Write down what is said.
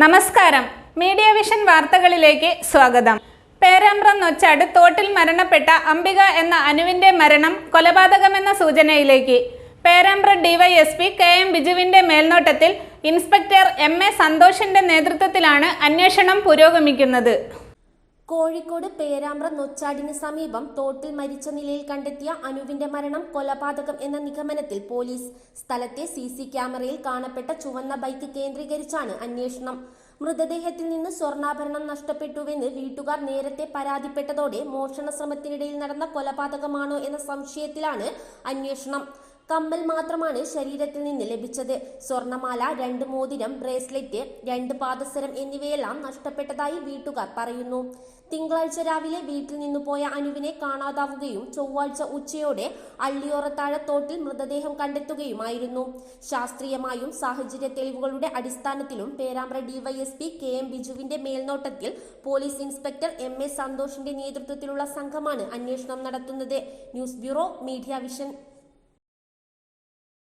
നമസ്കാരം. Media vision വാർത്തകളിലേക്ക് സ്വാഗതം. പേരാമ്പ്ര നൊച്ചാട് തോട്ടിൽ മരണപ്പെട്ട അംബിക എന്ന അനുവിന്റെ മരണം കൊലപാതകമെന്ന സൂചനയിലേക്ക്. Perambra DYSP K M. ബിജുവിന്റെ മേൽനോട്ടത്തിൽ ഇൻസ്പെക്ടർ എം.എ. സന്തോഷിന്റെ നേതൃത്വത്തിലാണ് അന്വേഷണം പുരോഗമിക്കുന്നത്. കോഴിക്കോട് പേരാമ്പ്ര നൊച്ചാടിന് സമീപം തോട്ടിൽ മരിച്ച നിലയിൽ കണ്ടെത്തിയ അനുവിന്റെ മരണം കൊലപാതകം എന്ന നിഗമനത്തിൽ പോലീസ്. സ്ഥലത്തെ സിസി ക്യാമറയിൽ കാണപ്പെട്ട ചുവന്ന ബൈക്ക് കേന്ദ്രീകരിച്ചാണ് അന്വേഷണം. മൃതദേഹത്തിൽ നിന്ന് സ്വർണ്ണാഭരണം നഷ്ടപ്പെട്ടുവെന്ന് വീട്ടുകാർ നേരത്തെ പരാതിപ്പെട്ടതോടെ മോഷണ ശ്രമത്തിനിടയിൽ നടന്ന കൊലപാതകമാണോ എന്ന സംശയത്തിലാണ് അന്വേഷണം. കമ്മൽ മാത്രമാണ് ശരീരത്തിൽ നിന്ന് ലഭിച്ചത്. സ്വർണമാല, 2 മോതിരം, ബ്രേസ്ലെറ്റ്, 2 പാദസരം എന്നിവയെല്ലാം നഷ്ടപ്പെട്ടതായി വീട്ടുകാർ പറയുന്നു. തിങ്കളാഴ്ച രാവിലെ വീട്ടിൽ നിന്നു പോയ അനുവിനെ കാണാതാവുകയും ചൊവ്വാഴ്ച ഉച്ചയോടെ അള്ളിയോറത്താഴത്തോട്ടിൽ മൃതദേഹം കണ്ടെത്തുകയുമായിരുന്നു. ശാസ്ത്രീയമായും സാഹചര്യ തെളിവുകളുടെ അടിസ്ഥാനത്തിലും പേരാമ്പ്ര ഡിവൈഎസ്പി കെ.എം. ബിജുവിന്റെ മേൽനോട്ടത്തിൽ പോലീസ് ഇൻസ്പെക്ടർ എം.എ. സന്തോഷിന്റെ നേതൃത്വത്തിലുള്ള സംഘമാണ് അന്വേഷണം നടത്തുന്നത്. News bureau, media vision.